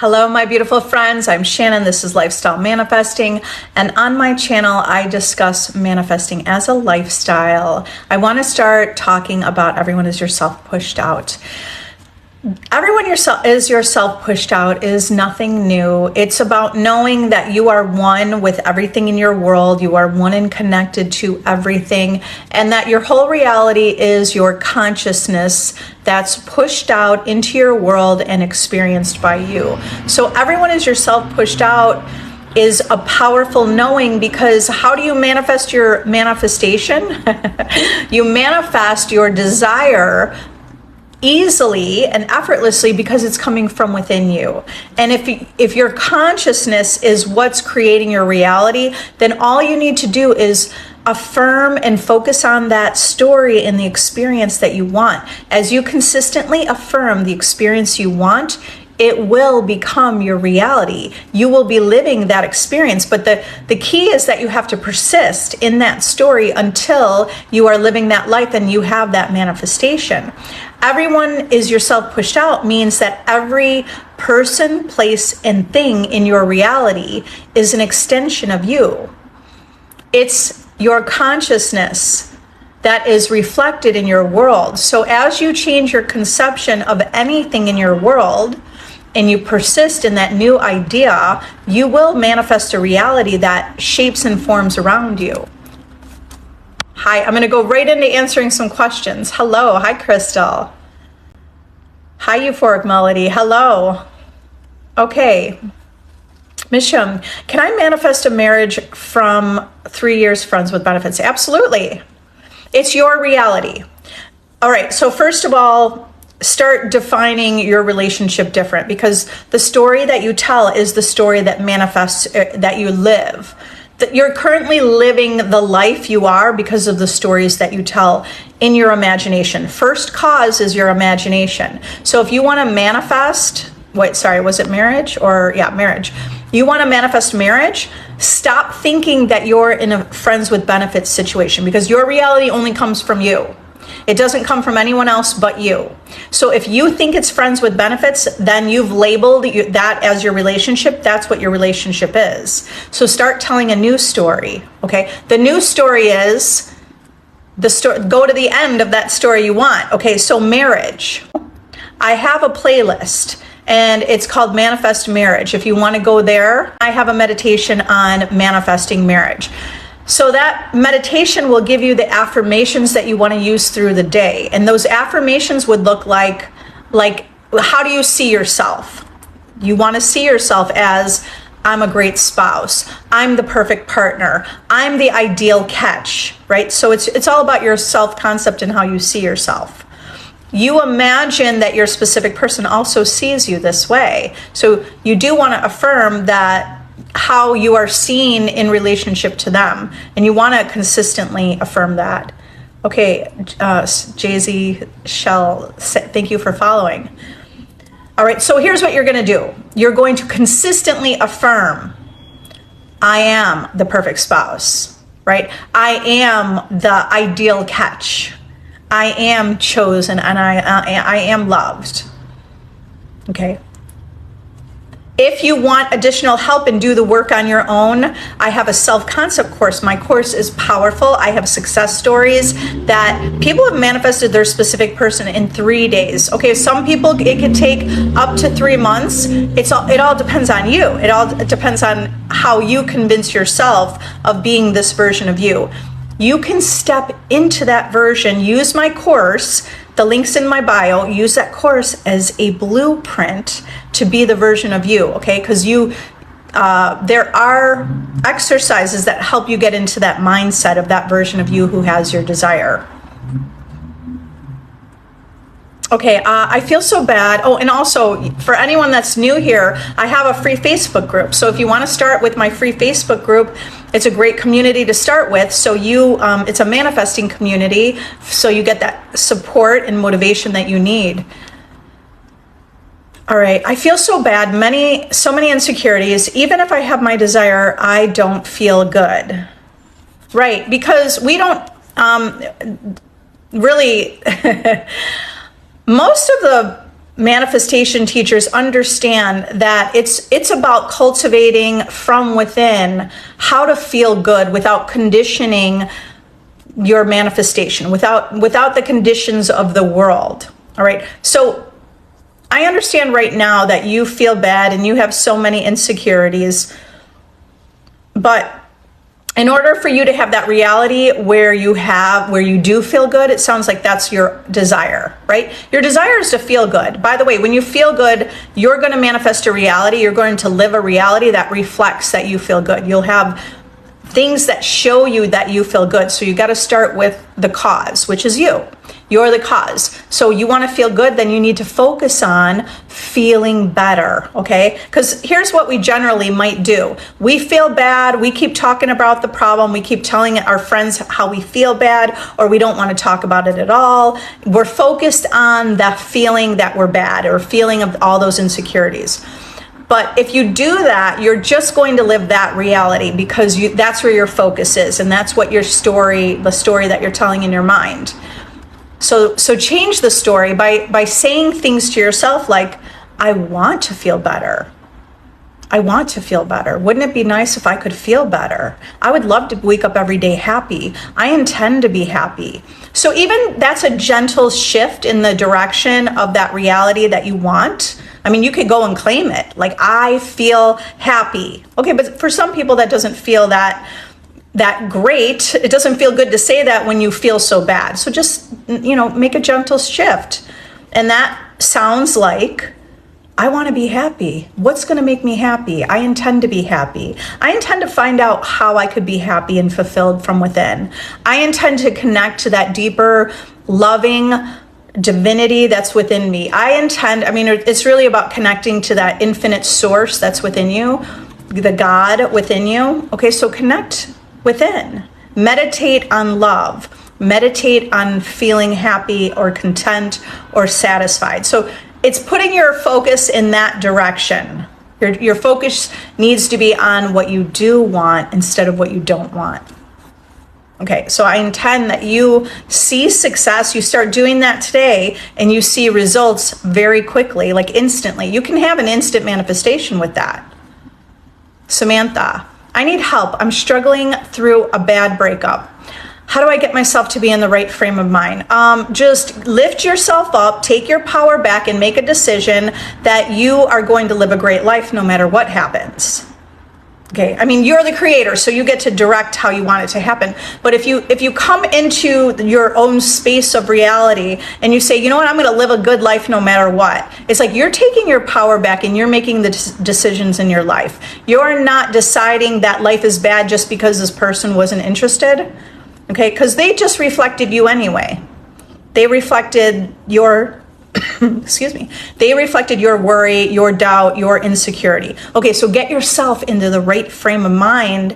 Hello, my beautiful friends. I'm Shannon. This is Lifestyle Manifesting. And on my channel, I discuss manifesting as a lifestyle. I want to start talking about everyone is yourself pushed out. Everyone is yourself pushed out is nothing new. It's about knowing that you are one with everything in your world. You are one and connected to everything, and that your whole reality is your consciousness that's pushed out into your world and experienced by you. So everyone is yourself pushed out is a powerful knowing, because how do you manifest your manifestation? You manifest your desire easily and effortlessly because it's coming from within you. And if your consciousness is what's creating your reality, then all you need to do is affirm and focus on that story and the experience that you want. As you consistently affirm the experience you want, it will become your reality. You will be living that experience. But the key is that you have to persist in that story until you are living that life and you have that manifestation. Everyone is yourself pushed out means that every person, place, and thing in your reality is an extension of you. It's your consciousness that is reflected in your world. So as you change your conception of anything in your world, and you persist in that new idea, you will manifest a reality that shapes and forms around you. Hi, I'm gonna go right into answering some questions. Hello, hi Crystal. Hi Euphoric Melody, hello. Okay, Misham, can I manifest a marriage from 3 years friends with benefits? Absolutely, it's your reality. All right, so first of all, start defining your relationship different, because the story that you tell is the story that manifests, that you live. That you're currently living the life you are because of the stories that you tell in your imagination. First cause is your imagination. So if you want to manifest, was it marriage? Marriage. You want to manifest marriage, stop thinking that you're in a friends with benefits situation, because your reality only comes from you. It doesn't come from anyone else but you. So if you think it's friends with benefits, then you've labeled that as your relationship. That's what your relationship is. So start telling a new story, okay? The new story is go to the end of that story you want. Okay, so marriage. I have a playlist and it's called Manifest Marriage. If you want to go there, I have a meditation on manifesting marriage. So that meditation will give you the affirmations that you want to use through the day. And those affirmations would look like how do you see yourself? You want to see yourself as, I'm a great spouse. I'm the perfect partner. I'm the ideal catch, right? So it's all about your self-concept and how you see yourself. You imagine that your specific person also sees you this way. So you do want to affirm that how you are seen in relationship to them, and you want to consistently affirm that. Okay, Jay-Z Shell, thank you for following. All right, so here's what you're going to do. You're going to consistently affirm, I am the perfect spouse, right? I am the ideal catch. I am chosen, and I am loved. Okay. If you want additional help and do the work on your own, I have a self-concept course. My course is powerful. I have success stories that people have manifested their specific person in 3 days. Okay, some people, it could take up to 3 months. It all depends on you. It all depends on how you convince yourself of being this version of you. You can step into that version, use my course, the link's in my bio, use that course as a blueprint to be the version of you, okay? Because there are exercises that help you get into that mindset of that version of you who has your desire. Okay, I feel so bad. Oh, and also for anyone that's new here, I have a free Facebook group. So if you want to start with my free Facebook group, it's a great community to start with. So it's a manifesting community. So you get that support and motivation that you need. All right, I feel so bad. So many insecurities. Even if I have my desire, I don't feel good. Right, because we don't really... Most of the manifestation teachers understand that it's about cultivating from within how to feel good without conditioning your manifestation, without the conditions of the world. All right. So I understand right now that you feel bad and you have so many insecurities, but in order for you to have that reality where you do feel good, it sounds like that's your desire, right? Your desire is to feel good. By the way, when you feel good, you're going to manifest a reality. You're going to live a reality that reflects that you feel good. You'll have things that show you that you feel good. So you got to start with the cause, which is you. You're the cause. So you want to feel good, then you need to focus on feeling better, okay? Because here's what we generally might do. We feel bad. We keep talking about the problem. We keep telling our friends how we feel bad, or we don't want to talk about it at all. We're focused on the feeling that we're bad or feeling of all those insecurities. But if you do that, you're just going to live that reality because that's where your focus is. And that's what the story that you're telling in your mind. So change the story by saying things to yourself like, I want to feel better. I want to feel better. Wouldn't it be nice if I could feel better? I would love to wake up every day happy. I intend to be happy. So even that's a gentle shift in the direction of that reality that you want. I mean, you could go and claim it. Like, I feel happy. Okay, but for some people that doesn't feel that great. It doesn't feel good to say that when you feel so bad. So just, make a gentle shift. And that sounds like, I want to be happy. What's going to make me happy? I intend to be happy. I intend to find out how I could be happy and fulfilled from within. I intend to connect to that deeper, loving divinity that's within me. It's really about connecting to that infinite source that's within you, the God within you. Okay, so connect within. Meditate on love. Meditate on feeling happy or content or satisfied. So it's putting your focus in that direction. Your focus needs to be on what you do want instead of what you don't want. Okay, so I intend that you see success. You start doing that today and you see results very quickly, like instantly. You can have an instant manifestation with that. Samantha, I need help. I'm struggling through a bad breakup. How do I get myself to be in the right frame of mind? Just lift yourself up, take your power back, and make a decision that you are going to live a great life no matter what happens. Okay, you're the creator, so you get to direct how you want it to happen. But if you come into your own space of reality and you say, you know what, I'm going to live a good life no matter what. It's like you're taking your power back and you're making the decisions in your life. You're not deciding that life is bad just because this person wasn't interested. Okay, because they just reflected you anyway. They reflected your They reflected your worry, your doubt, your insecurity. Okay, so get yourself into the right frame of mind.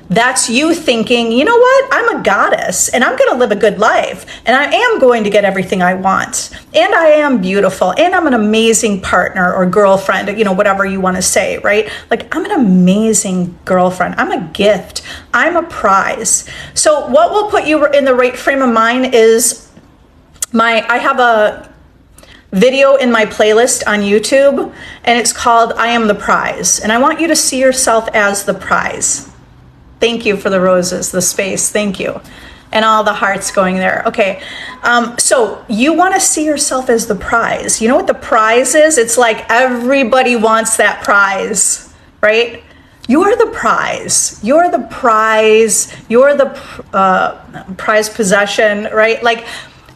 That's you thinking, you know what? I'm a goddess and I'm going to live a good life and I am going to get everything I want. And I am beautiful and I'm an amazing partner or girlfriend, whatever you want to say, right? Like, I'm an amazing girlfriend. I'm a gift. I'm a prize. So what will put you in the right frame of mind is I have a video in my playlist on YouTube and it's called I Am the Prize. And I want you to see yourself as the prize. Thank you for the roses, the space. Thank you. And all the hearts going there. Okay. So you want to see yourself as the prize. You know what the prize is? It's like everybody wants that prize, right? You're the prize. You're the prize. You're the prize possession, right? Like,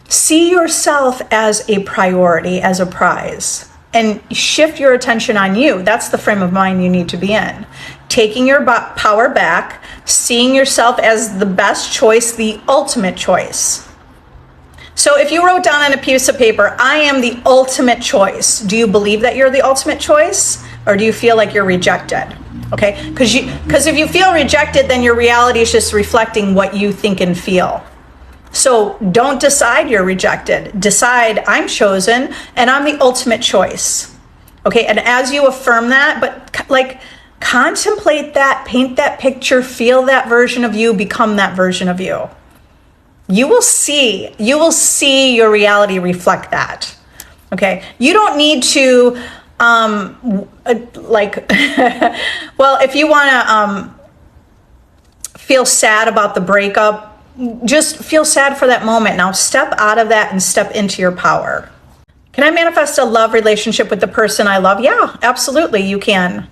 see yourself as a priority, as a prize, and shift your attention on you. That's the frame of mind you need to be in. Taking your power back, seeing yourself as the best choice, the ultimate choice. So if you wrote down on a piece of paper, I am the ultimate choice, do you believe that you're the ultimate choice, or do you feel like you're rejected? Okay, because if you feel rejected, then your reality is just reflecting what you think and feel. So don't decide you're rejected. Decide I'm chosen and I'm the ultimate choice. Okay, and as you affirm that, but like contemplate that, paint that picture, feel that version of you, become that version of you. You will see your reality reflect that. Okay, you don't need to like well, if you want to feel sad about the breakup, just feel sad for that moment. Now step out of that and step into your power. Can I manifest a love relationship with the person I love? Yeah, absolutely, you can.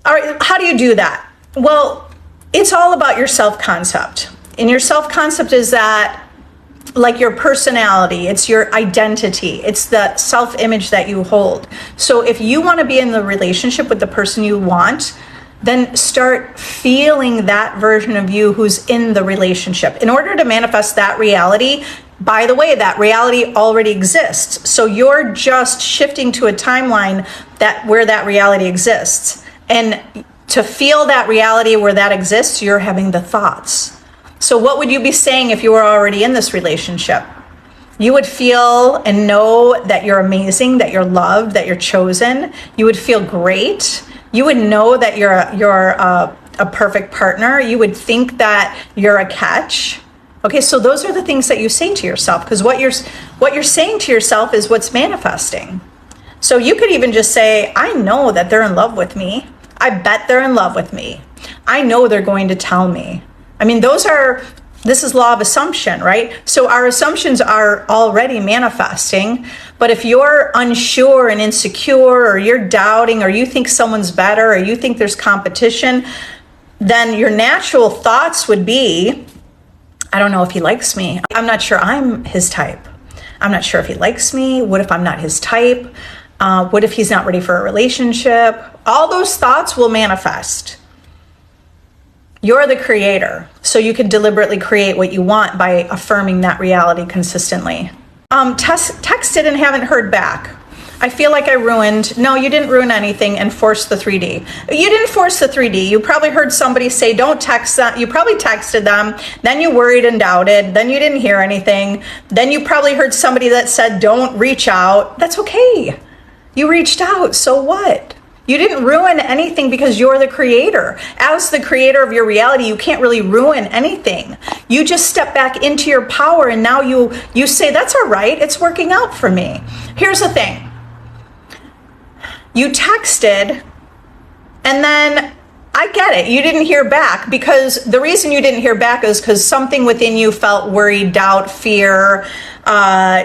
All right, how do you do that? Well, it's all about your self-concept. And your self-concept is that, like, your personality, it's your identity, it's the self-image that you hold. So if you want to be in the relationship with the person you want, then start feeling that version of you who's in the relationship. In order to manifest that reality, by the way, that reality already exists. So you're just shifting to a timeline where that reality exists. And to feel that reality where that exists, you're having the thoughts. So what would you be saying if you were already in this relationship? You would feel and know that you're amazing, that you're loved, that you're chosen. You would feel great. You would know that you're a perfect partner. You would think that you're a catch. Okay, so those are the things that you say to yourself, because what you're saying to yourself is what's manifesting. So you could even just say, I know that they're in love with me. I bet they're in love with me. I know they're going to tell me. I mean, this is law of assumption, right? So our assumptions are already manifesting. But if you're unsure and insecure, or you're doubting, or you think someone's better, or you think there's competition, then your natural thoughts would be, I don't know if he likes me. I'm not sure I'm his type. I'm not sure if he likes me. What if I'm not his type? What if he's not ready for a relationship? All those thoughts will manifest. You're the creator, so you can deliberately create what you want by affirming that reality consistently. Texted and haven't heard back. I feel like I ruined. No, you didn't ruin anything and force the 3D. You didn't force the 3D. You probably heard somebody say, don't text them. You probably texted them. Then you worried and doubted. Then you didn't hear anything. Then you probably heard somebody that said, don't reach out. That's okay. You reached out. So what? You didn't ruin anything because you're the creator. As the creator of your reality, you can't really ruin anything. You just step back into your power, and now you say, that's all right. It's working out for me. Here's the thing. You texted, and then I get it. You didn't hear back, because the reason you didn't hear back is because something within you felt worried, doubt, fear.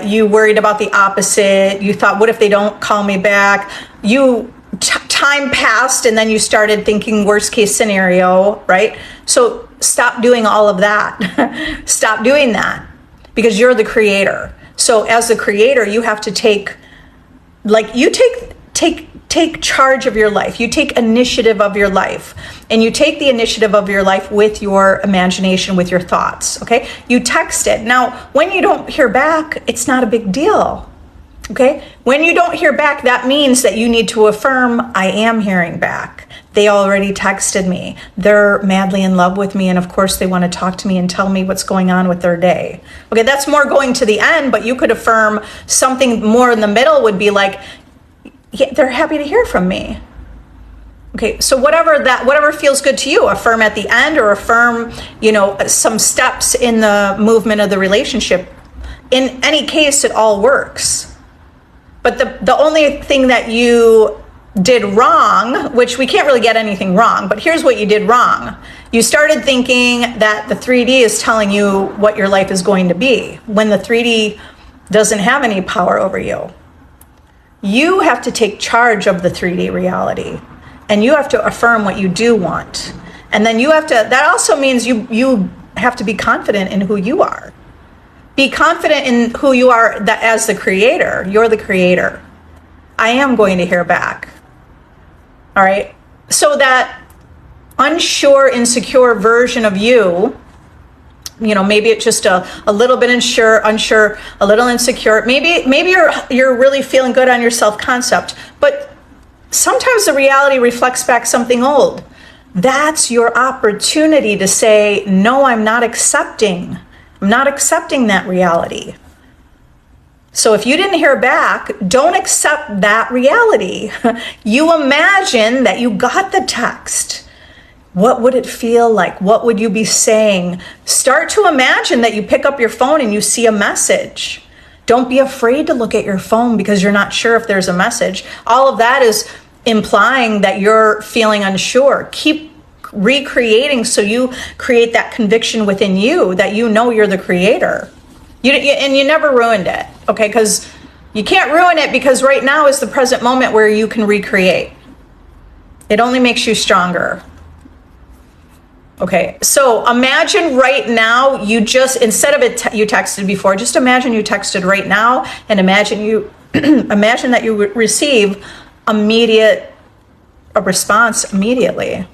You worried about the opposite. You thought, what if they don't call me back? Time passed, and then you started thinking worst case scenario, right? So stop doing all of that. Stop doing that, because you're the creator. So as the creator, you have to take charge of your life. You take initiative of your life, and you take the initiative of your life with your imagination, with your thoughts. Okay, you text it. Now, when you don't hear back, it's not a big deal. Okay, when you don't hear back, that means that you need to affirm, I am hearing back. They already texted me. They're madly in love with me, and of course they want to talk to me and tell me what's going on with their day. Okay, that's more going to the end, but you could affirm something more in the middle would be like, yeah, they're happy to hear from me. Okay, so whatever feels good to you, affirm at the end, or affirm, some steps in the movement of the relationship. In any case, it all works. But the only thing that you did wrong, which we can't really get anything wrong, but here's what you did wrong. You started thinking that the 3D is telling you what your life is going to be, when the 3D doesn't have any power over you. You have to take charge of the 3D reality, and you have to affirm what you do want. And then that also means you have to be confident in who you are. Be confident in who you are, that as the creator. You're the creator. I am going to hear back. All right. So that unsure, insecure version of you, maybe it's just a little bit unsure, a little insecure. Maybe you're really feeling good on your self-concept, but sometimes the reality reflects back something old. That's your opportunity to say, no, I'm not accepting that reality. So if you didn't hear back, don't accept that reality. You imagine that you got the text. What would it feel like? What would you be saying? Start to imagine that you pick up your phone and you see a message. Don't be afraid to look at your phone because you're not sure if there's a message. All of that is implying that you're feeling unsure. Keep recreating so you create that conviction within you that you know you're the creator. And you never ruined it, okay? Because you can't ruin it, because right now is the present moment where you can recreate. It only makes you stronger. Okay, so imagine right now you just, instead of you texted before, just imagine you texted right now, and imagine you imagine that you receive a response immediately.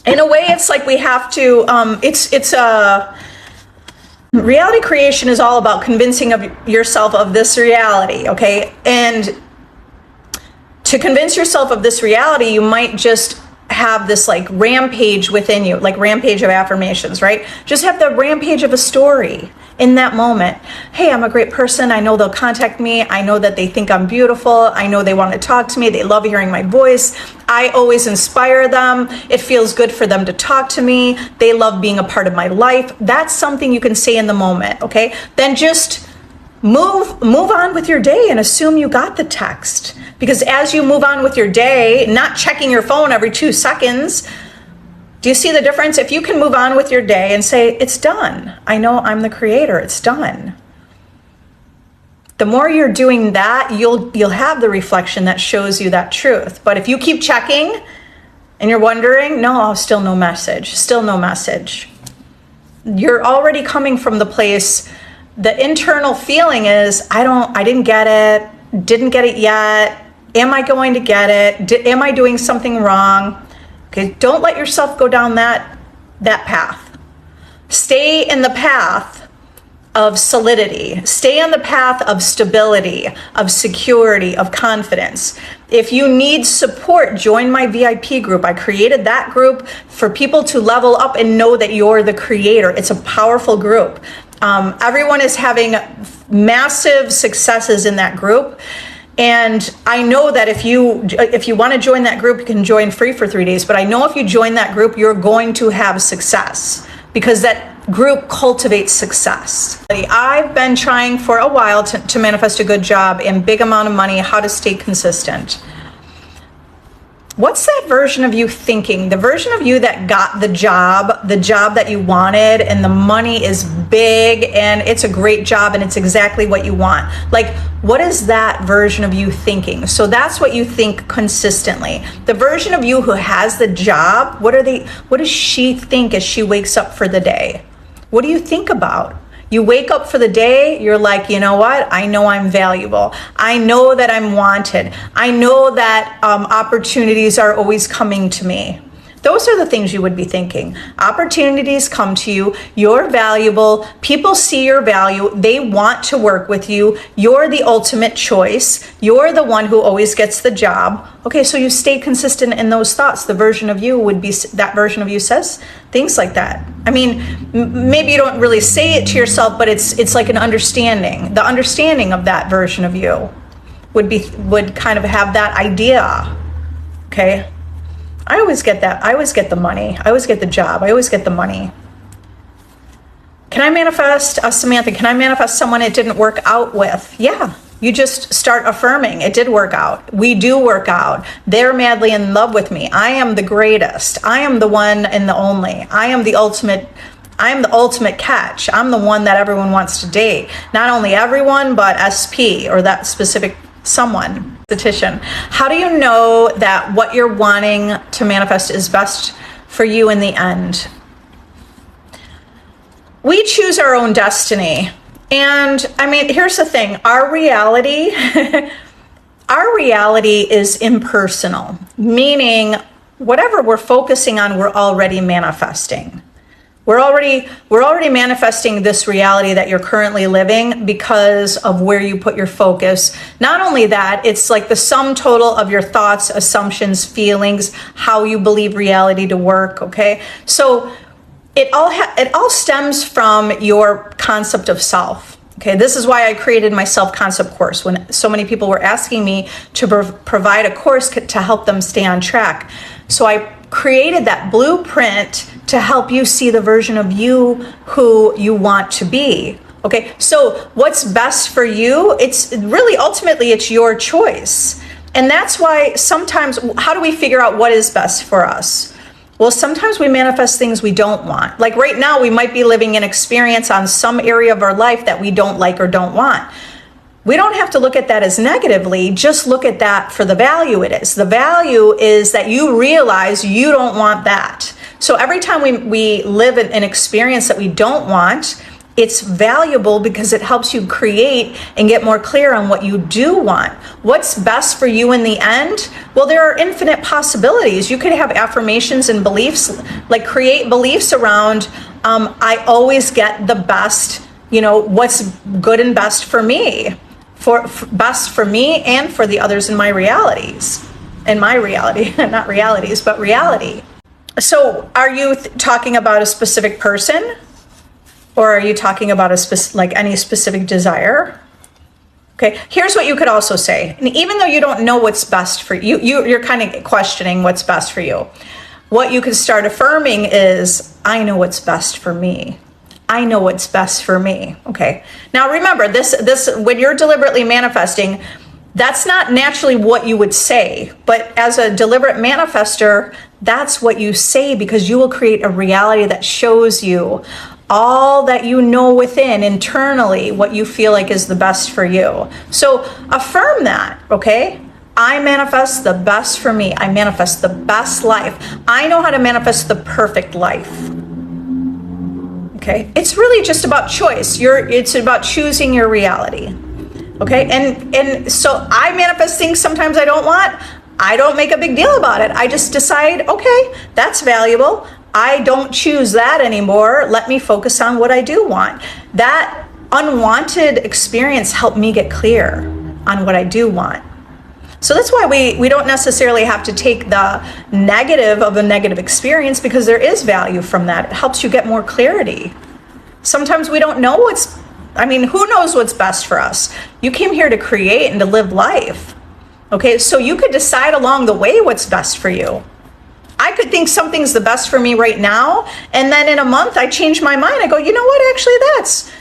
In a way, it's like we have to, reality creation is all about convincing of yourself of this reality, okay? And to convince yourself of this reality, you might just have this like rampage within you, like rampage of affirmations, right? Just have the rampage of a story in that moment. Hey, I'm a great person. I know they'll contact me. I know that they think I'm beautiful. I know they want to talk to me. They love hearing my voice. I always inspire them. It feels good for them to talk to me. They love being a part of my life. That's something you can say in the moment, okay? Then just move on with your day and assume you got the text. Because as you move on with your day, not checking your phone every 2 seconds, do you see the difference? If you can move on with your day and say, it's done. I know I'm the creator. It's done. The more you're doing that, you'll have the reflection that shows you that truth. But if you keep checking and you're wondering, no, still no message, still no message. You're already coming from the place. The internal feeling is, I didn't get it yet. Am I going to get it? Am I doing something wrong? Okay, don't let yourself go down that path. Stay in the path of solidity. Stay on the path of stability, of security, of confidence. If you need support, join my VIP group. I created that group for people to level up and know that you're the creator. It's a powerful group. Everyone is having massive successes in that group. And I know that if you want to join that group, you can join free for 3 days. But I know if you join that group, you're going to have success, because that group cultivates success. I've been trying for a while to manifest a good job and big amount of money, how to stay consistent. What's that version of you thinking? The version of you that got the job that you wanted, and the money is big and it's a great job and it's exactly what you want. Like, what is that version of you thinking? So that's what you think consistently. The version of you who has the job, what does she think as she wakes up for the day? What do you think about? You wake up for the day, you're like, you know what? I know I'm valuable. I know that I'm wanted. I know that opportunities are always coming to me. Those are the things you would be thinking. Opportunities come to you. You're valuable. People see your value. They want to work with you. You're the ultimate choice. You're the one who always gets the job. Okay, so you stay consistent in those thoughts. The version of you would be, that version of you says things like that. I mean, maybe you don't really say it to yourself, but it's like an understanding. The understanding of that version of you would kind of have that idea. Okay? I always get that. I always get the money. I always get the job. I always get the money. Can I manifest, Samantha, can I manifest someone it didn't work out with? Yeah. You just start affirming it did work out. We do work out. They're madly in love with me. I am the greatest. I am the one and the only. I am the ultimate catch. I'm the one that everyone wants to date. Not only everyone, but SP, or that specific someone. How do you know that what you're wanting to manifest is best for you in the end? We choose our own destiny. And I mean, here's the thing, our reality is impersonal, meaning whatever we're focusing on, we're already manifesting. We're already manifesting this reality that you're currently living because of where you put your focus. Not only that, it's like the sum total of your thoughts, assumptions, feelings, how you believe reality to work, okay? So it all stems from your concept of self. Okay, this is why I created my self-concept course, when so many people were asking me to provide a course to help them stay on track. So I created that blueprint to help you see the version of you who you want to be. Okay, so what's best for you? It's really, ultimately, it's your choice. And that's why sometimes, how do we figure out what is best for us? Well, sometimes we manifest things we don't want. Like right now, we might be living an experience on some area of our life that we don't like or don't want. We don't have to look at that as negatively, just look at that for the value it is. The value is that you realize you don't want that. So every time we live an experience that we don't want, it's valuable because it helps you create and get more clear on what you do want. What's best for you in the end? Well, there are infinite possibilities. You could have affirmations and beliefs, like create beliefs around, I always get the best, what's good and best for me, for best for me and for the others in my realities. In my reality, not realities, but reality. So are you talking about a specific person? Or are you talking about any specific desire? Okay, here's what you could also say. And even though you don't know what's best for you, you're kind of questioning what's best for you. What you could start affirming is, I know what's best for me. I know what's best for me. Okay. Now remember, this when you're deliberately manifesting, that's not naturally what you would say, but as a deliberate manifester, that's what you say, because you will create a reality that shows you all that you know within internally, what you feel like is the best for you. So affirm that, okay? I manifest the best for me. I manifest the best life. I know how to manifest the perfect life. Okay? It's really just about choice. It's about choosing your reality. Okay? And so I manifest things sometimes I don't want. I don't make a big deal about it. I just decide, okay, that's valuable. I don't choose that anymore. Let me focus on what I do want. That unwanted experience helped me get clear on what I do want. So that's why we don't necessarily have to take the negative of a negative experience, because there is value from that. It helps you get more clarity. Sometimes we don't know who knows what's best for us? You came here to create and to live life. Okay, so you could decide along the way what's best for you. I could think something's the best for me right now, and then in a month I change my mind. I go, you know what, actually that's,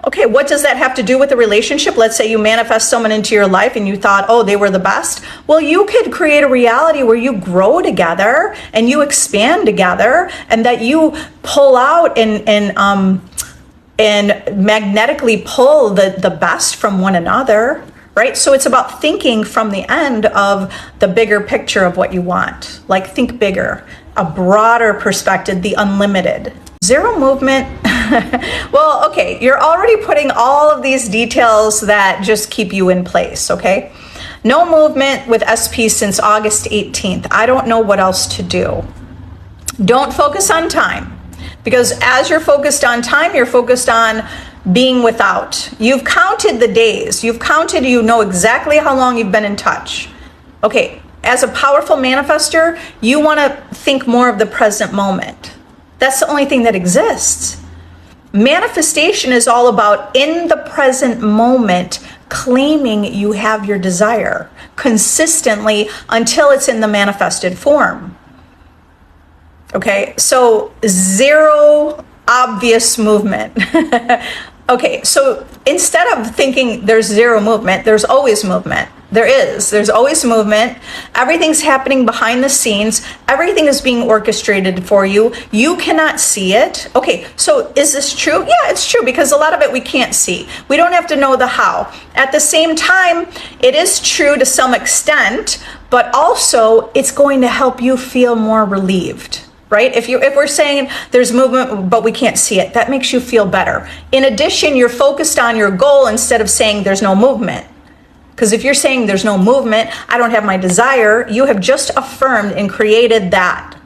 okay, what does that have to do with the relationship? Let's say you manifest someone into your life and you thought, oh, they were the best. Well, you could create a reality where you grow together and you expand together, and that you pull out and magnetically pull the best from one another. Right? So it's about thinking from the end of the bigger picture of what you want. Like, think bigger, a broader perspective, the unlimited. Zero movement. Well, okay, you're already putting all of these details that just keep you in place, okay? No movement with SP since August 18th. I don't know what else to do. Don't focus on time, because as you're focused on time, you're focused on being without. You've counted the days. You know exactly how long you've been in touch. Okay, as a powerful manifester, you want to think more of the present moment. That's the only thing that exists. Manifestation is all about, in the present moment, claiming you have your desire consistently until it's in the manifested form. Okay, so zero obvious movement. Okay, so instead of thinking there's zero movement, there's always movement. There's always movement. Everything's happening behind the scenes. Everything is being orchestrated for you. You cannot see it. Okay, so is this true? Yeah, it's true, because a lot of it we can't see. We don't have to know the how. At the same time, it is true to some extent, but also it's going to help you feel more relieved. Right? If we're saying there's movement, but we can't see it, that makes you feel better. In addition, you're focused on your goal instead of saying there's no movement. Because if you're saying there's no movement, I don't have my desire, you have just affirmed and created that.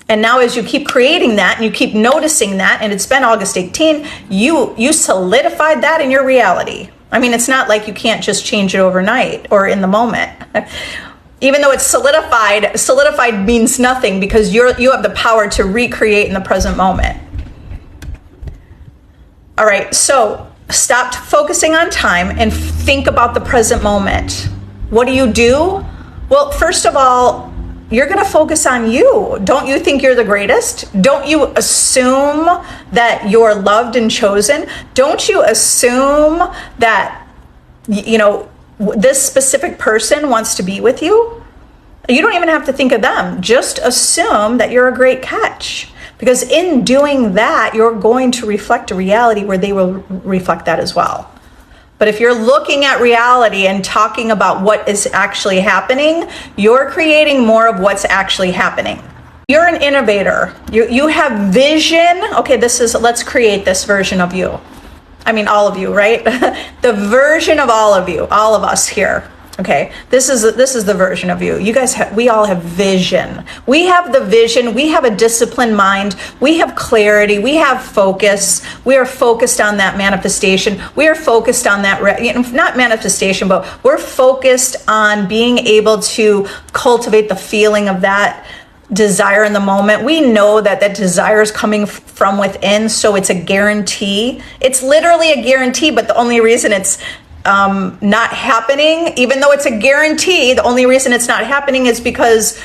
And now as you keep creating that and you keep noticing that, and it's been August 18, you solidified that in your reality. I mean, it's not like you can't just change it overnight or in the moment. Even though it's solidified means nothing, because you have the power to recreate in the present moment. All right, so stop focusing on time and think about the present moment. What do? Well, first of all, you're going to focus on you. Don't you think you're the greatest? Don't you assume that you're loved and chosen? Don't you assume that, this specific person wants to be with you? You don't even have to think of them. Just assume that you're a great catch. Because in doing that, you're going to reflect a reality where they will reflect that as well. But if you're looking at reality and talking about what is actually happening, you're creating more of what's actually happening. You're an innovator. You have vision. Okay, let's create this version of you. I mean, all of you, right? The version of all of you, all of us here. Okay, this is the version of you. You guys we all have vision. We have the vision. We have a disciplined mind. We have clarity. We have focus. We are focused on that manifestation. We are focused on that, not manifestation, but we're focused on being able to cultivate the feeling of that desire in the moment. We know that desire is coming from within, so it's a guarantee. It's literally a guarantee, but the only reason it's not happening, even though it's a guarantee, the only reason it's not happening is because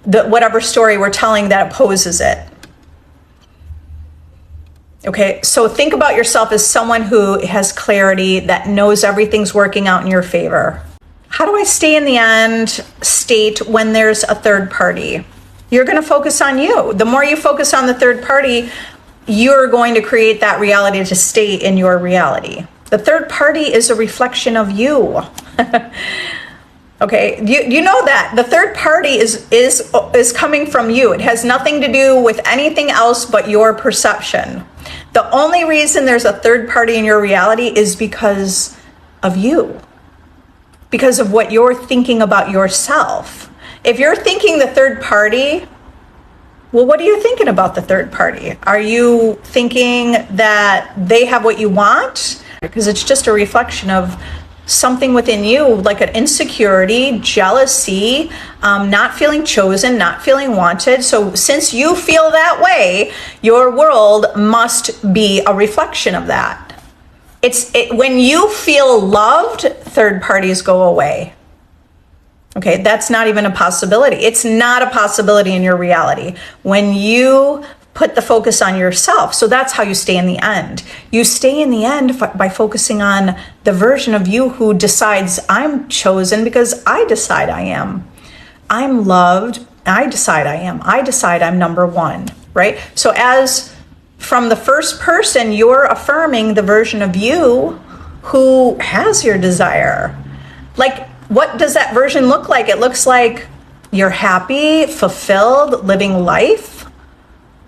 whatever story we're telling that opposes it. Okay, so think about yourself as someone who has clarity, that knows everything's working out in your favor. How do I stay in the end state when there's a third party? You're going to focus on you. The more you focus on the third party, you're going to create that reality to stay in your reality. The third party is a reflection of you. Okay, you know that the third party is coming from you. It has nothing to do with anything else but your perception. The only reason there's a third party in your reality is because of you, because of what you're thinking about yourself. If you're thinking the third party, well, what are you thinking about the third party? Are you thinking that they have what you want? Because it's just a reflection of something within you, like an insecurity, jealousy, not feeling chosen, not feeling wanted. So since you feel that way, your world must be a reflection of that. When you feel loved, third parties go away. Okay, that's not even a possibility. It's not a possibility in your reality. When you put the focus on yourself. So that's how you stay in the end. You stay in the end by focusing on the version of you who decides, I'm chosen because I decide I am. I'm loved. I decide I am. I decide I'm number one, right? So as from the first person, you're affirming the version of you who has your desire. Like, what does that version look like? It looks like you're happy, fulfilled, living life.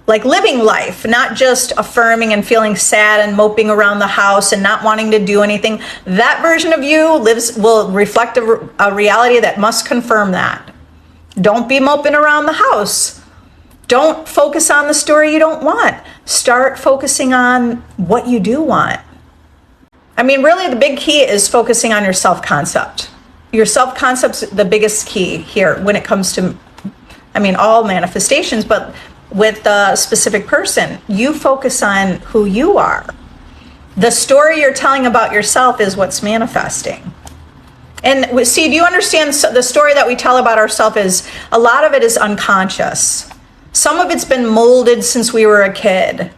Like living life, not just affirming and feeling sad and moping around the house and not wanting to do anything. That version of you will reflect a reality that must confirm that. Don't be moping around the house. Don't focus on the story you don't want. Start focusing on what you do want. I mean, really the big key is focusing on your self-concept. Your self-concept's the biggest key here when it comes to, all manifestations, but with a specific person, you focus on who you are. The story you're telling about yourself is what's manifesting. And see, do you understand the story that we tell about ourselves is a lot of it is unconscious. Some of it's been molded since we were a kid.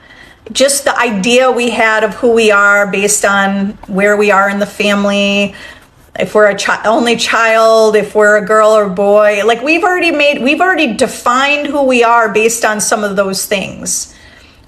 Just the idea we had of who we are based on where we are in the family, if we're only child, if we're a girl or boy, like we've already defined who we are based on some of those things,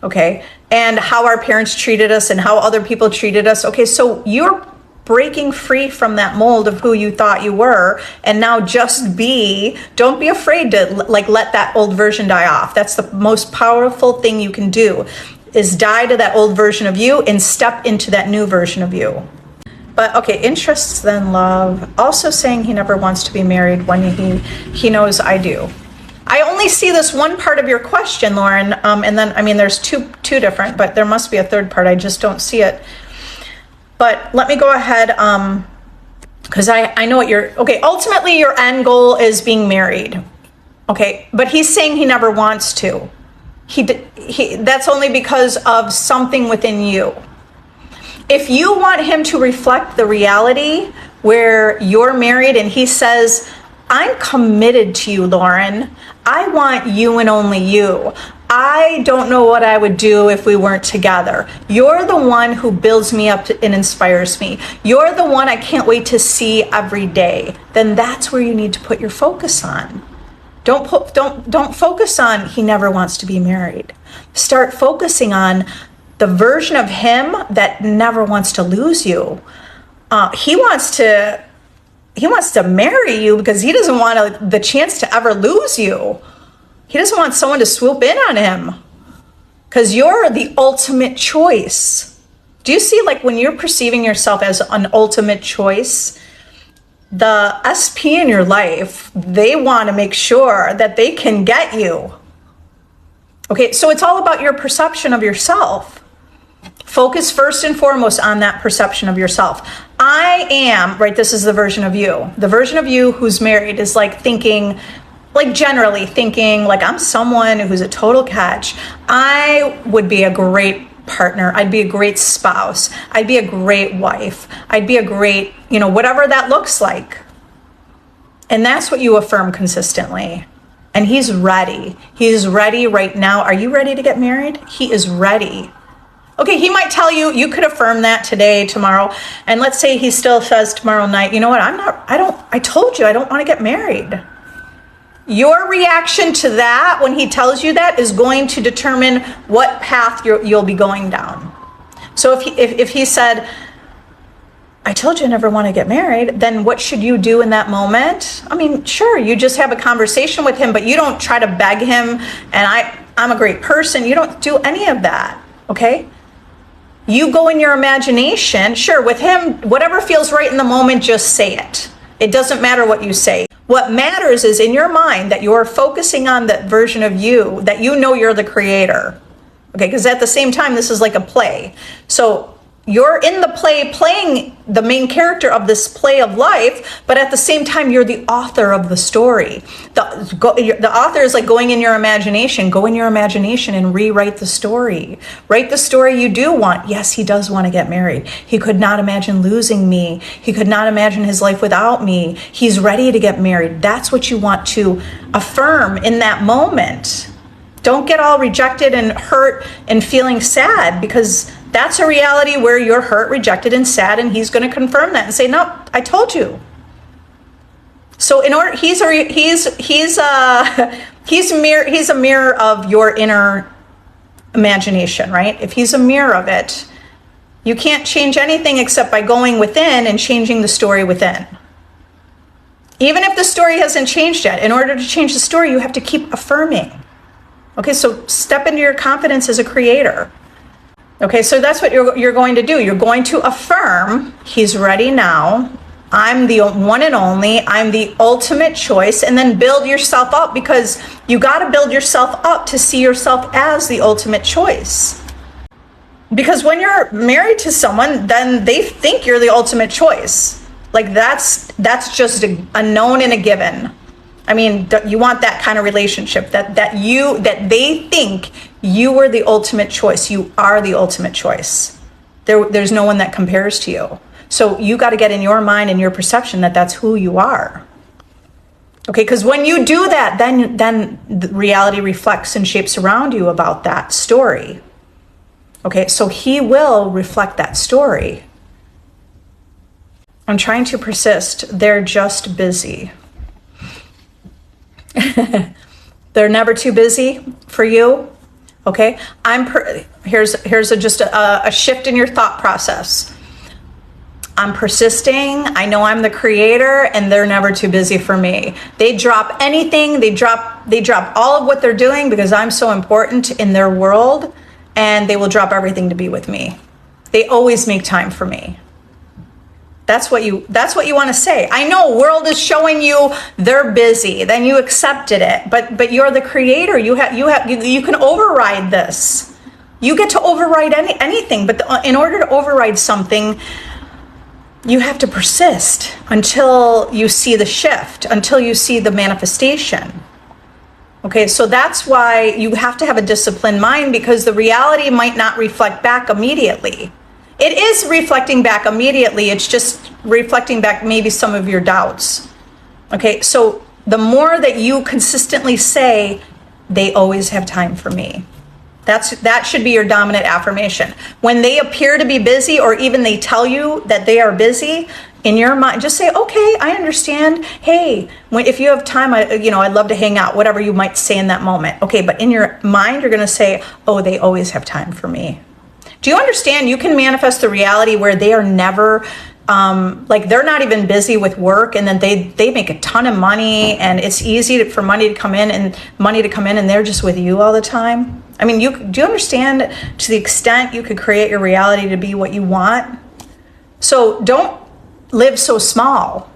okay? And how our parents treated us and how other people treated us. Okay, so you're breaking free from that mold of who you thought you were, and now don't be afraid to let that old version die off. That's the most powerful thing you can do, is die to that old version of you and step into that new version of you. But okay, interests then love. Also saying he never wants to be married when he knows I do. I only see this one part of your question, Lauren, and then there's two different, but there must be a third part. I just don't see it. But let me go ahead, because I know what ultimately your end goal is being married. Okay, but he's saying he never wants to. That's only because of something within you. If you want him to reflect the reality where you're married and he says, I'm committed to you, Lauren. I want you and only you. I don't know what I would do if we weren't together. You're the one who builds me up and inspires me. You're the one I can't wait to see every day. Then that's where you need to put your focus on. Don't focus on he never wants to be married. Start focusing on the version of him that never wants to lose you. He wants to marry you because he doesn't want the chance to ever lose you. He doesn't want someone to swoop in on him because you're the ultimate choice. Do you see, like, when you're perceiving yourself as an ultimate choice, the SP in your life, they want to make sure that they can get you. Okay, so it's all about your perception of yourself. Focus first and foremost on that perception of yourself. I am, right, this is the version of you. The version of you who's married is like thinking, like generally thinking, like, I'm someone who's a total catch. I would be a great partner. I'd be a great spouse. I'd be a great wife. I'd be a great, whatever that looks like. And that's what you affirm consistently. And he's ready. He's ready right now. Are you ready to get married? He is ready. Okay, he might tell you, you could affirm that today, tomorrow. And let's say he still says tomorrow night, you know what, I told you I don't want to get married. Your reaction to that when he tells you that is going to determine what path you'll be going down. So if he said, I told you I never want to get married, then what should you do in that moment? I mean, sure, you just have a conversation with him, but you don't try to beg him, and I'm a great person. You don't do any of that, okay? You go in your imagination. Sure, with him, whatever feels right in the moment, just say it. It doesn't matter what you say. What matters is in your mind that you're focusing on that version of you, that you know you're the creator. Okay, because at the same time, this is like a play. So you're in the play playing the main character of this play of life, but at the same time, you're the author of the story. The author is like going in your imagination. Go in your imagination and rewrite the story. Write the story you do want. Yes, he does want to get married. He could not imagine losing me. He could not imagine his life without me. He's ready to get married. That's what you want to affirm in that moment. Don't get all rejected and hurt and feeling sad, because that's a reality where you're hurt, rejected, and sad, and he's going to confirm that and say, "No, I told you." So in order, he's a mirror of your inner imagination, right? If he's a mirror of it, you can't change anything except by going within and changing the story within. Even if the story hasn't changed yet, in order to change the story, you have to keep affirming. Okay, so step into your confidence as a creator. Okay, so that's what you're going to do. You're going to affirm, he's ready now. I'm the one and only. I'm the ultimate choice. And then build yourself up, because you got to build yourself up to see yourself as the ultimate choice. Because when you're married to someone, then they think you're the ultimate choice. Like that's just a known and a given. I mean, you want that kind of relationship that they think you were the ultimate choice. You are the ultimate choice. There's no one that compares to you. So you got to get in your mind and your perception that that's who you are. Okay, because when you do that, then the reality reflects and shapes around you about that story. Okay, so he will reflect that story. I'm trying to persist. They're just busy. They're never too busy for you. Okay, here's just a shift in your thought process. I'm persisting. I know I'm the creator, and they're never too busy for me. They drop anything. They drop all of what they're doing because I'm so important in their world, and they will drop everything to be with me. They always make time for me. That's what you want to say. I know world is showing you they're busy. Then you accepted it. But you're the creator. You can override this. You get to override anything. But in order to override something, you have to persist until you see the shift, until you see the manifestation. Okay, so that's why you have to have a disciplined mind, because the reality might not reflect back immediately. It is reflecting back immediately. It's just reflecting back maybe some of your doubts. Okay, so the more that you consistently say, they always have time for me. That should be your dominant affirmation. When they appear to be busy, or even they tell you that they are busy, in your mind, just say, okay, I understand. Hey, if you have time, I'd love to hang out, whatever you might say in that moment. Okay, but in your mind, you're going to say, oh, they always have time for me. Do you understand? You can manifest the reality where they are never, they're not even busy with work, and then they make a ton of money, and it's easy for money to come in, and they're just with you all the time. I mean, do you understand, to the extent you could create your reality to be what you want? So don't live so small.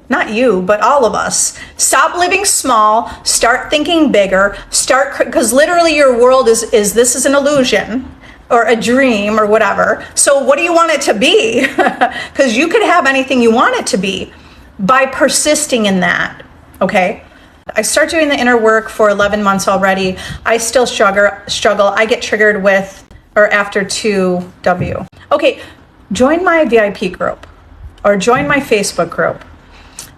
Not you, but all of us. Stop living small, start thinking bigger, because literally your world is this is an illusion or a dream or whatever. So what do you want it to be? Because you could have anything you want it to be by persisting in that, okay? I start doing the inner work for 11 months already. I still struggle. I get triggered after 2W. Okay, join my VIP group or join my Facebook group.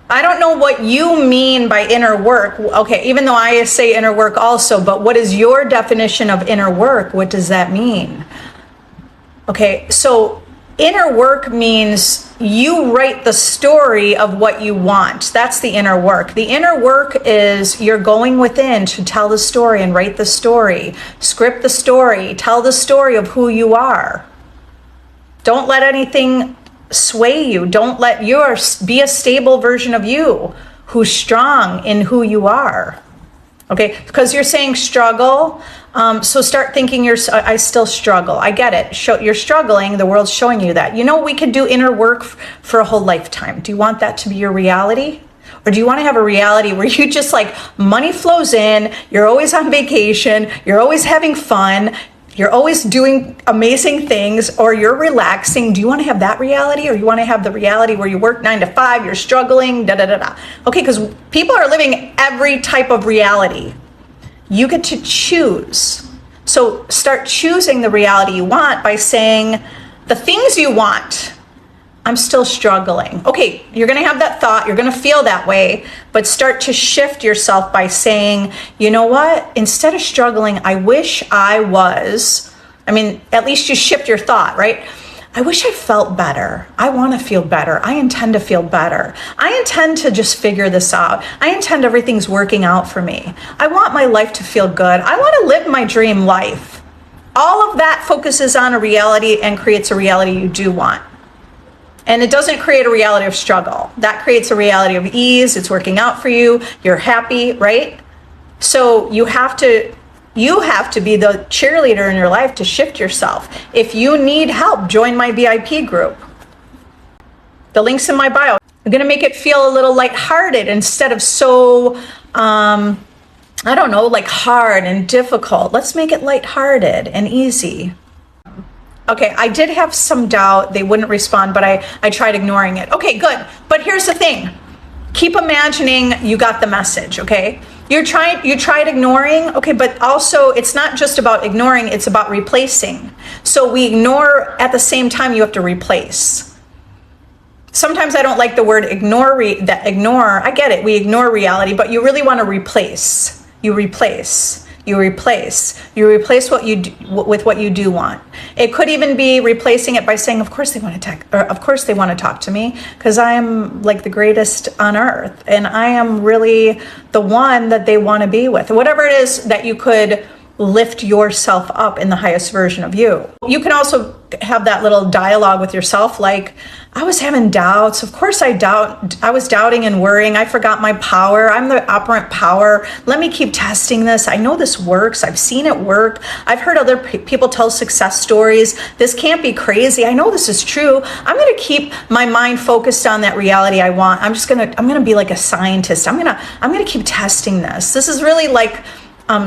I don't know what you mean by inner work. Okay, even though I say inner work also, but what is your definition of inner work? What does that mean? Okay, so inner work means you write the story of what you want. That's the inner work. The inner work is you're going within to tell the story and write the story, script the story, tell the story of who you are. Don't let anything sway you. Don't let yours be a stable version of you who's strong in who you are. Okay, because you're saying struggle. So start thinking I still struggle. I get it. You're struggling. The world's showing you that. We could do inner work for a whole lifetime. Do you want that to be your reality? Or do you want to have a reality where you just money flows in, you're always on vacation, you're always having fun, you're always doing amazing things, or you're relaxing? Do you want to have that reality, or you want to have the reality where you work 9 to 5, you're struggling, Okay, because people are living every type of reality. You get to choose. So start choosing the reality you want by saying the things you want. I'm still struggling. Okay, you're going to have that thought. You're going to feel that way. But start to shift yourself by saying, you know what? Instead of struggling, I wish I was. At least you shift your thought, right? I wish I felt better. I want to feel better. I intend to feel better. I intend to just figure this out. I intend everything's working out for me. I want my life to feel good. I want to live my dream life. All of that focuses on a reality and creates a reality you do want. And it doesn't create a reality of struggle. That creates a reality of ease. It's working out for you. You're happy, right? So you have to be the cheerleader in your life to shift yourself. If you need help, join my VIP group. The link's in my bio. I'm going to make it feel a little lighthearted instead of so, hard and difficult. Let's make it lighthearted and easy. Okay, I did have some doubt. They wouldn't respond, but I tried ignoring it. Okay, good. But here's the thing. Keep imagining you got the message, okay? You tried ignoring, okay, but also it's not just about ignoring, it's about replacing. So we ignore, at the same time you have to replace. Sometimes I don't like the word ignore, I get it, we ignore reality, but you really want to replace. You replace what you do, with what you do want. It could even be replacing it by saying, of course they want to talk to me, because I am the greatest on earth, and I am really the one that they want to be with. Whatever it is that you could lift yourself up in the highest version of you. You can also have that little dialogue with yourself, I was having doubts. Of course I was doubting and worrying. I forgot my power. I'm the operant power. Let me keep testing this. I know this works. I've seen it work. I've heard other people tell success stories. This can't be crazy. I know this is true. I'm going to keep my mind focused on that reality I want. I'm going to be like a scientist. I'm going to keep testing this. This is really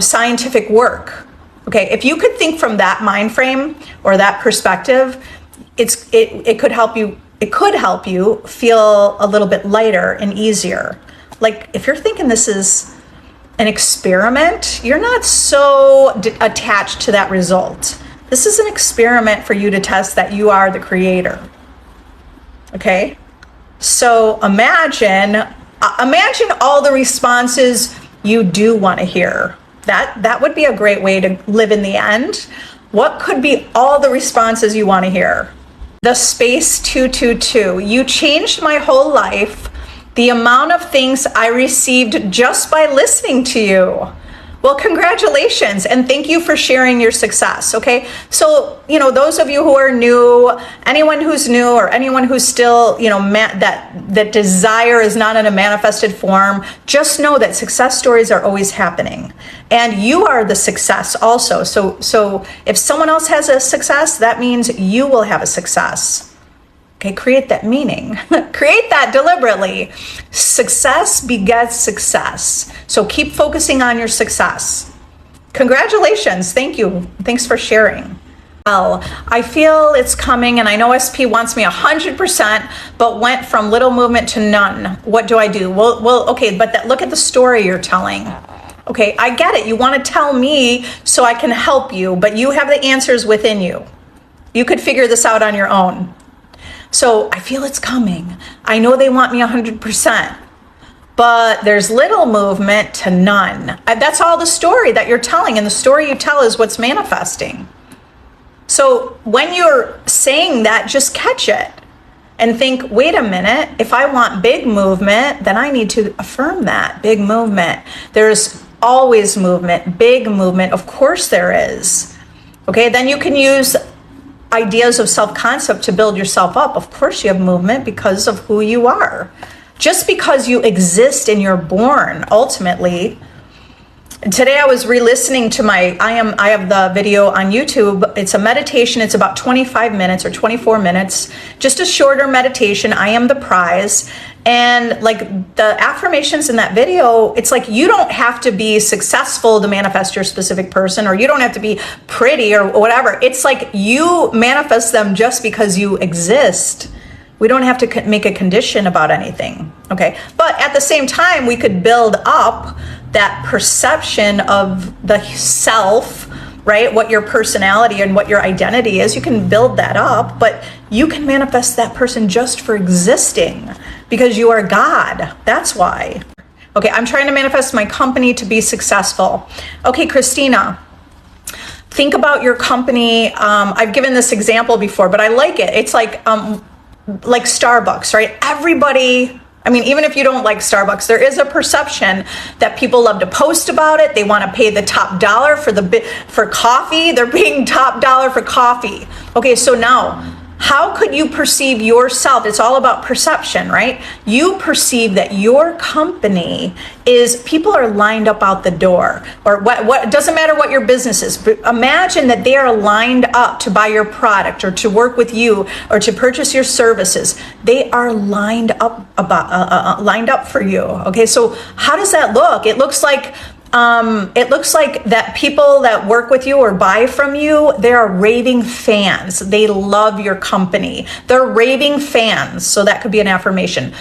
scientific work. Okay, if you could think from that mind frame or that perspective, it could help you. It could help you feel a little bit lighter and easier. If you're thinking this is an experiment, you're not so attached to that result. This is an experiment for you to test that you are the creator. Okay, so imagine Imagine all the responses you do want to hear. That would be a great way to live in the end. What could be all the responses you want to hear? The space 222. You changed my whole life. The amount of things I received just by listening to you. Well, congratulations, and thank you for sharing your success, okay? So, those of you who are new, anyone who's new or anyone who's still, that desire is not in a manifested form, just know that success stories are always happening. And you are the success also. So if someone else has a success, that means you will have a success. Okay, create that meaning. Create that deliberately. Success begets success. So keep focusing on your success. Congratulations. Thank you. Thanks for sharing. Well, I feel it's coming, and I know SP wants me 100%, but went from little movement to none. What do I do? Well, okay, but look at the story you're telling. Okay, I get it. You want to tell me so I can help you, but you have the answers within you. You could figure this out on your own. So I feel it's coming. I know they want me 100%, but there's little movement to none. That's all the story that you're telling, and the story you tell is what's manifesting. So when you're saying that, just catch it and think, wait a minute, if I want big movement, then I need to affirm that big movement. There's always movement, big movement. Of course there is. Okay, then you can use ideas of self-concept to build yourself up. Of course you have movement because of who you are. Just because you exist and you're born, ultimately. Today I was re-listening to I have the video on YouTube. It's a meditation. It's about 25 minutes or 24 minutes. Just a shorter meditation. I am the prize. And like the affirmations in that video, it's like you don't have to be successful to manifest your specific person, or you don't have to be pretty or whatever. It's like you manifest them just because you exist. We don't have to make a condition about anything, okay? But at the same time, we could build up that perception of the self, right? What your personality and what your identity is. You can build that up, but you can manifest that person just for existing because you are God. That's why. Okay, I'm trying to manifest my company to be successful. Okay, Christina, think about your company. I've given this example before, but I like it. It's like Starbucks, right? Everybody, even if you don't like Starbucks, there is a perception that people love to post about it. They want to pay the top dollar for coffee. They're paying top dollar for coffee. Okay, so now, how could you perceive yourself? It's all about perception, right? You perceive that your company is, people are lined up out the door, or what doesn't matter what your business is, but imagine that they are lined up to buy your product or to work with you or to purchase your services. They are lined up for you. Okay, so how does that look? It looks like that people that work with you or buy from you, they are raving fans. They love your company. They're raving fans. So that could be an affirmation.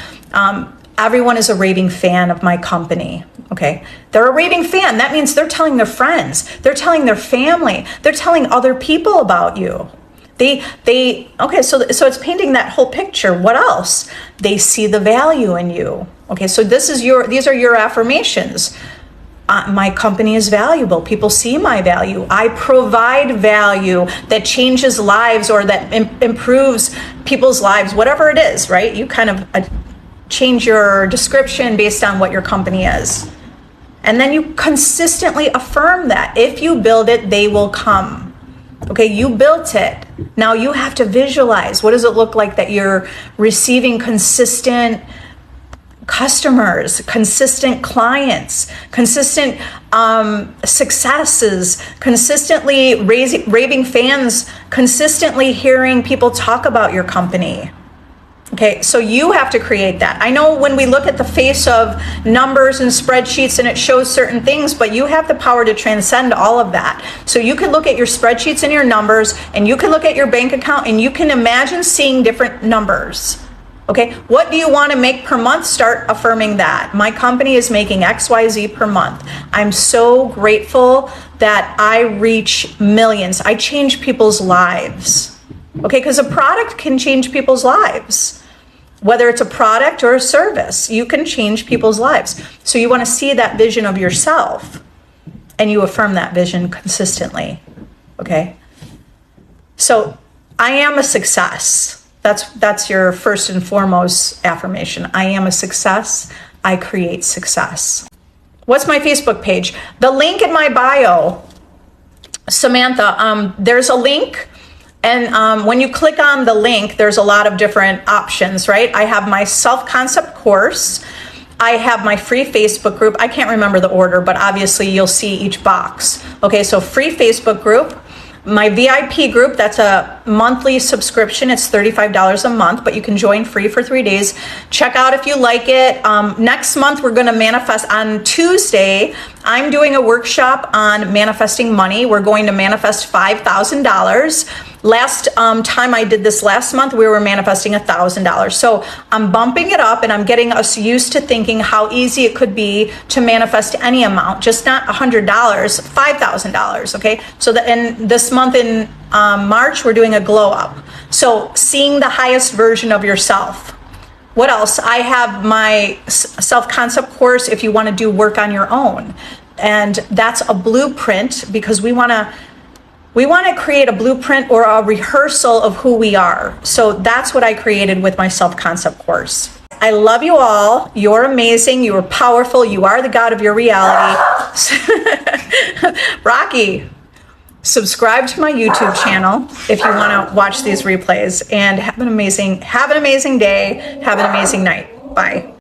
Everyone is a raving fan of my company. Okay. They're a raving fan. That means they're telling their friends. They're telling their family. They're telling other people about you. Okay, so it's painting that whole picture. What else? They see the value in you. Okay, so these are your affirmations. My company is valuable. People see my value. I provide value that changes lives or that improves people's lives, whatever it is, right? You kind of change your description based on what your company is. And then you consistently affirm that. If you build it, they will come. Okay, you built it. Now you have to visualize. What does it look like that you're receiving consistent customers, consistent clients, consistent successes, consistently raving fans, consistently hearing people talk about your company. Okay, so you have to create that. I know when we look at the face of numbers and spreadsheets and it shows certain things, but you have the power to transcend all of that. So you can look at your spreadsheets and your numbers, and you can look at your bank account, and you can imagine seeing different numbers. Okay, what do you want to make per month? Start affirming that. My company is making XYZ per month. I'm so grateful that I reach millions. I change people's lives. Okay, because a product can change people's lives. Whether it's a product or a service, you can change people's lives. So you want to see that vision of yourself, and you affirm that vision consistently. Okay? So I am a success. That's your first and foremost affirmation. I am a success. I create success. What's my Facebook page? The link in my bio, Samantha, there's a link. And when you click on the link, there's a lot of different options, right? I have my self-concept course. I have my free Facebook group. I can't remember the order, but obviously you'll see each box. Okay, so free Facebook group. My VIP group, that's a monthly subscription. It's $35 a month, but you can join free for 3 days. Check out if you like it. Next month, we're going to manifest on Tuesday. I'm doing a workshop on manifesting money. We're going to manifest $5,000. Last time I did this last month, we were manifesting $1,000. So I'm bumping it up, and I'm getting us used to thinking how easy it could be to manifest any amount, just not $100, $5,000. Okay. So in this month in March, we're doing a glow up. So seeing the highest version of yourself. What else? I have my self-concept course if you want to do work on your own. And that's a blueprint, because we want to create a blueprint or a rehearsal of who we are. So that's what I created with my self-concept course. I love you all. You're amazing. You are powerful. You are the God of your reality. Rocky, subscribe to my YouTube channel if you want to watch these replays, and have an amazing day. Have an amazing night. Bye.